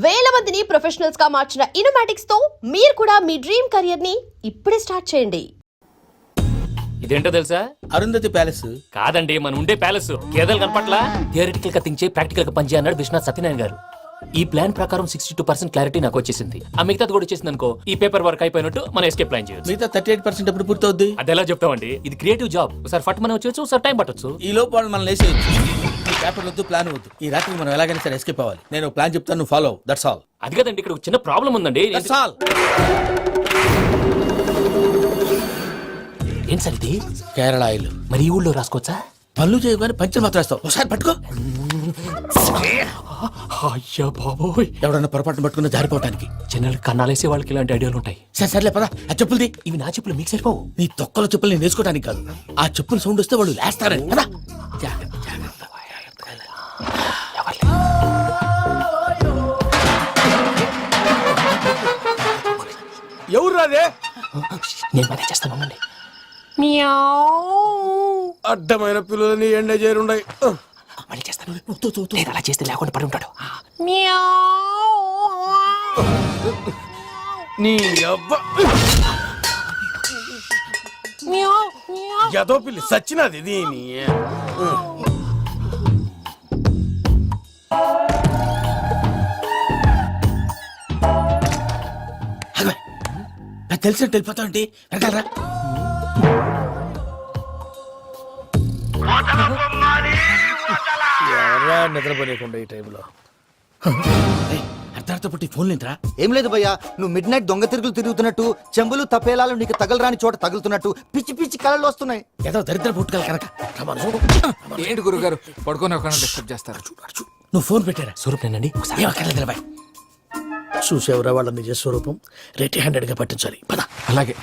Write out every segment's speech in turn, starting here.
వేల మందిని ప్రొఫెషనల్స్ గా మార్చిన ఇనోమాటిక్స్ తో మీరు కూడా మీ డ్రీమ్ కెరియర్ ని ఇప్పుడే స్టార్ట్ చేయండి. ఇదేంటో తెలుసా? అరుంధతి ప్యాలెస్ కాదండి, మన ఉండే ప్యాలెస్. గేదెలు కనపట్లా? థియరిటికల్ గా థింక్ చేయి, ప్రాక్టికల్ గా పనిచేయ అన్నాడు విశ్వనాథ్ సత్యనారాయణ గారు. ఈ ప్లాన్ ప్రకారం 62% క్లారిటీ నాకు వచ్చేసింది. ఆ మిగతాది కూడా వచ్చేసింది అనుకో, ఈ పేపర్ వర్క్ అయిపోయినట్టు మనం ఎస్కేప్ ప్లాన్ చేయొచ్చు. మిగతా 38% ఎప్పుడు పూర్తవుద్ది? అది ఎలా చెప్తామండి? ఇది క్రియేటివ్ జాబ్. ఒకసారి ఫట్ మనం వచ్చేయచ్చు, ఒకసారి టైం పట్టొచ్చు. ఈ లోపు వాళ్ళు మనం లేసేయచ్చు. ఈ పేపర్ వద్దు, ప్లాన్ వద్దు. ఈ రాత్రికి మనం ఎలాగైనా సరే ఎస్కేప్ అవ్వాలి. నేను ప్లాన్ చెప్తాను, నువ్వు ఫాలో. That's all. అది కదండి, ఇక్కడ ఒక చిన్న ప్రాబ్లం ఉందండి. That's all. ఏం సార్ ఇది? కేరళ ఆయిల్. మరి ఈ ఊళ్ళో రాసుకోవచ్చా? పనులు చేయగానే పంచర్ మాత్రం వేస్తావు. ఒకసారి పట్టుకో. అయ్యా బాబోయ్, ఎవడన్నా పొరపాటున పట్టుకున్న జారిపోవటానికి. జనరల్ కన్నాలేసే వాళ్ళకి ఇలాంటి ఐడియాలు ఉంటాయి. సర్లే పదా, ఆ చెప్పులది. ఇవి నా చెప్పులు, మీకు సరిపోవు. నీ తొక్కల చెప్పులు నేను వేసుకోవడానికి కాదు, ఆ చెప్పులు సౌండ్ వస్తే వాళ్ళు లేస్తారని. పదా. ఎవరు రాదే? నేను మనే చేస్తాను, ఉండండి. అడ్డమైన పిల్లలని ఎండ చేరుండయి. మళ్ళీ చేస్తాను. నేను అలా చేస్తే లేకుండా పడి ఉంటాడు. నీ అబ్బా ఎదో పిల్లి సచ్చినది దీని. నాకు తెలిసినట్టు వెళ్ళిపోతావు ఏంటి? వెనకాలరా. ఎవరా నిద్రపోలేకుండా ఈ టైంలో? అర్ధార్థ పుట్టి ఫోన్ లేంట్రా. ఏం లేదు భయ్యా, నువ్వు మిడ్ నైట్ దొంగ తిరుగులు తిరుగుతున్నట్టు, చెంబులు తపేలాలు నీకు తగలరాని చోట తగులుతున్నట్టు పిచ్చి పిచ్చి కళలు వస్తున్నాయి. ఏదో దరిద్ర పుట్టుకల కనుక. ఏంటి గురుగారు పడుకొని ఒక డిస్టర్బ్ చేస్తారు? నువ్వు ఫోన్ పెట్టారా? స్వరూప్ నేనండి. ఏమక్కర్లేదు బాయ్. చూసేవరా వాళ్ళ నిజ స్వరూపం. రెడీ హ్యాండెడ్ గా పట్టించాలి. పద. అలాగే.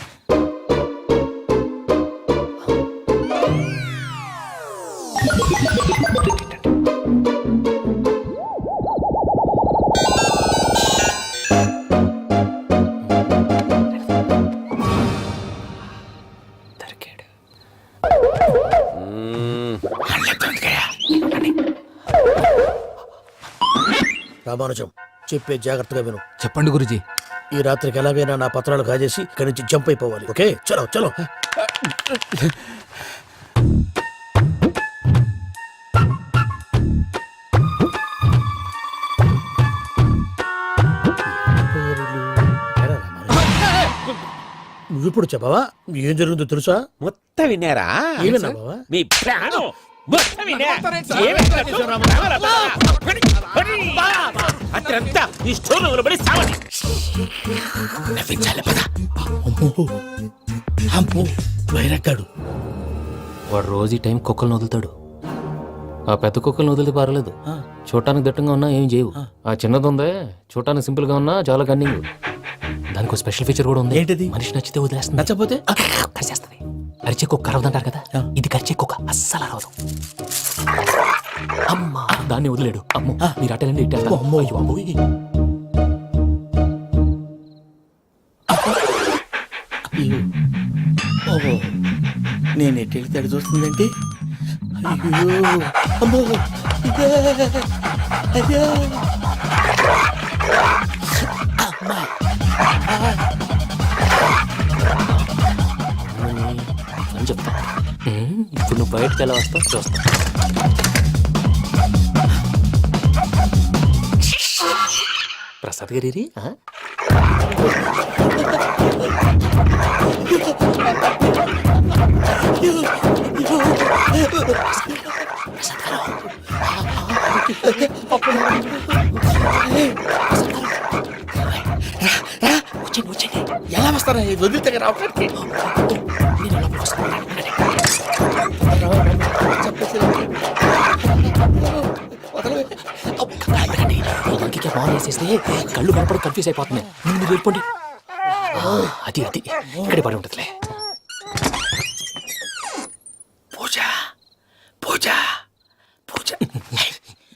రామానుజం, చెప్పే జాగ్రత్తగా విను. చెప్పండి గురుజీ. ఈ రాత్రికి ఎలాగైనా నా పత్రాలు కాజేసి ఇక్కడి నుంచి జంప్ అయిపోవాలి. ఓకే, చలో చలో. నువ్వు ఇప్పుడు చెప్పవా? ఏం జరుగుతుందో తెలుసా? మొత్తం విన్నారా? ఏమన్నా బావా? మీ ప్రాణం మొత్తం విన్నా. అత్రంతా ఈ స్టోర్ లో పడి సావని. నవ్వించాలి. పద. అమ్మో అమ్మో, వైరక్కాడు. వాడు రోజు ఈ టైం కుక్కలను వదులుతాడు. ఆ పెద్ద కుక్కలను వదిలితే పర్లేదు, చూడటానికి దట్టంగా ఉన్నా ఏం చేయవు. ఆ చిన్నది ఉందే, చూడటానికి సింపుల్ గా ఉన్నా చాలా కన్నింగ్. దానికి స్పెషల్ ఫీచర్ కూడా ఉంది. ఏంటిది? మనిషి నచ్చితే వదిలేస్తుంది, నచ్చపోతే కరిచేస్తుంది. అరిచే కుక్క అరవదంటారు కదా, ఇది కరిచే కుక్క అస్సలు అరవదు. అమ్మా, దాన్ని వదిలేడు. అమ్మో, మీరు అటెండి ఇట్టే. అమ్మో. అయ్యో అమ్మోయ్. ఓహో, నేను ఎటు వెళ్తే అటు చూస్తుందంటే. అయ్యో అమ్మో, ఇదే. అయ్యో అమ్మా. అని చెప్తా. ఇప్పుడు నువ్వు బయటకు ఎలా వస్తావు చూస్తా. ప్రసాద్ గారి ఎలా వస్తారా? వదిలితే రావడానికి. వేసేస్తే కళ్ళు కనపడి కన్ఫ్యూజ్ అయిపోతున్నాయి. మీరు వెళ్ళిపోండి. అది అది ఇక్కడే పడి ఉంటుందిలే. పూజ పూజ పూజ.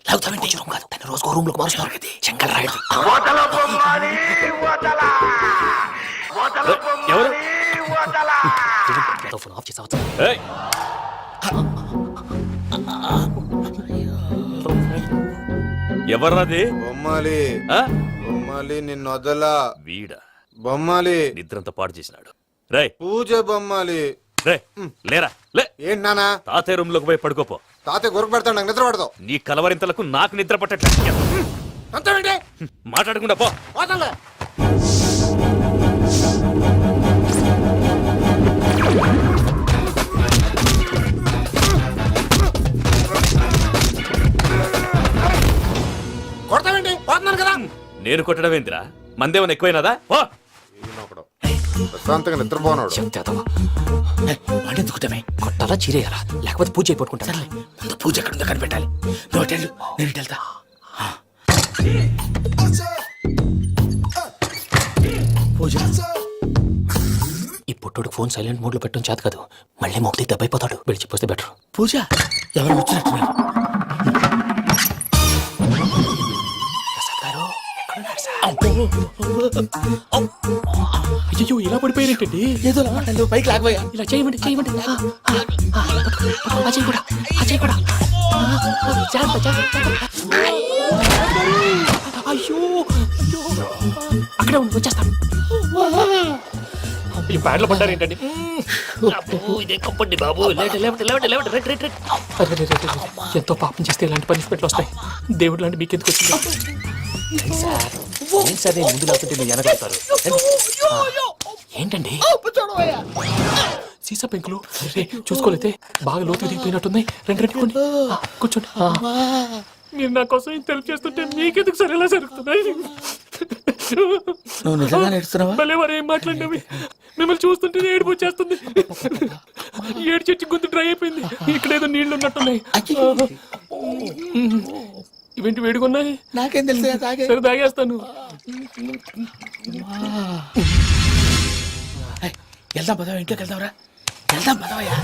లాగుతామంటే రూమ్ కాదు, తను రోజుకో రూమ్ లోకి మారుస్తున్నారు కదా. శంకర్ రాయుడు. ఎవరు? Phone off చేసావచ్చు. ఎవర్రాది బొమ్మాలి ఆ? బొమ్మాలి నిన్ను వదలా వీడ బొమ్మాలి నిద్రంతా పాడు చేసినాడు రేయ్ పూజ బొమ్మాలి రే లేరా లే ఏంటి నానా తాతయ్య రూమ్ లోకి పోయి పడుకోపో తాతయ్య గొరకు పెడతాడు నాకు నిద్ర పడతావు నీ కలవరింతలకు నాకు నిద్ర పట్టట్లేదు అంతేంటి మాట్లాడకుండా పో పోతాలే కొడతావేంటి పోతున్నాను కదా నేను కొట్టడం ఏందిరా మందేమన్నా ఎక్కువైనదా ఓ ఈయనొకడు. ప్రశాంతంగా నిద్రపోనాడు వాడిని ఎందుకుంటామే కొట్టాలా చీరేయాలా లేకపోతే పూజ అయిపోట్టుకుంటా సర్లే ముందు పూజ ఎక్కడ ఉందో కనిపెట్టాలి నువ్వు అటు వెళ్ళు, నేను ఇటు వెళ్తా పూజ ఈ పుట్టోడు ఫోన్ సైలెంట్ మోడ్ లో పెట్టడం చేత కాదు మళ్ళీ మొక్కి దెబ్బైపోతాడు విడిచిపోతే బెటర్. పూజ ఎవరు వచ్చినట్టున్నారు అయ్యో ఇలా పడిపోయినట్టండి. ఏదో మాట్లాడు పైకి లాగబోయా ఇలా చేయమండి చేయమండి. అజయ్ కూడా అజయ్ కూడా జాగ్రత్త, జాగ్రత్త, జాగ్రత్త. అయ్యో అయ్యో అక్కడే ఉండి వచ్చేస్తాను. ఈ బ్యాడ్లో పడ్డారు ఏంటండి? ఇదే కప్పండి బాబు. ఎంతో పాపం చేస్తే ఇలాంటి పనిష్మెంట్లు వస్తాయి. దేవుడు లాంటి మీకు ఎందుకు వచ్చింది సార్? ముందు లేకుంటే మీరు వెనకడతారు ఏంటండి? సీసా పెంకులు చూసుకోలేతే బాగా లోతు దిగిపోయినట్టున్నాయి. రెండు రెండు కొన్ని కూర్చోండి. మీరు నా కోసం ఇంత హెల్ప్ చేస్తుంటే మీకెందుకు సరే ఎలా జరుగుతున్నాయి? నువ్వు నిజంగా నేర్చుతున్నావా భలే మరి ఏం మాట్లాడినవి. మిమ్మల్ని చూస్తుంటే ఏడుపు వచ్చేస్తుంది. ఏడు చెట్టు గొంతు డ్రై అయిపోయింది. ఇక్కడ ఏదో నీళ్లు ఉన్నట్టున్నాయి. ఇవేంటి వేడుకున్నాయి? నాకేం తెలుసు సరే తాగేస్తాను. వెళ్దాం పదవా ఇంట్లోకి వెళ్దాంరా వెళ్దాం పదవయ్యా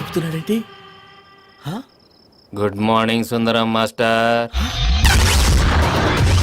చెప్తున్నాడేంటి గుడ్ మార్నింగ్ సుందరం మాస్టర్.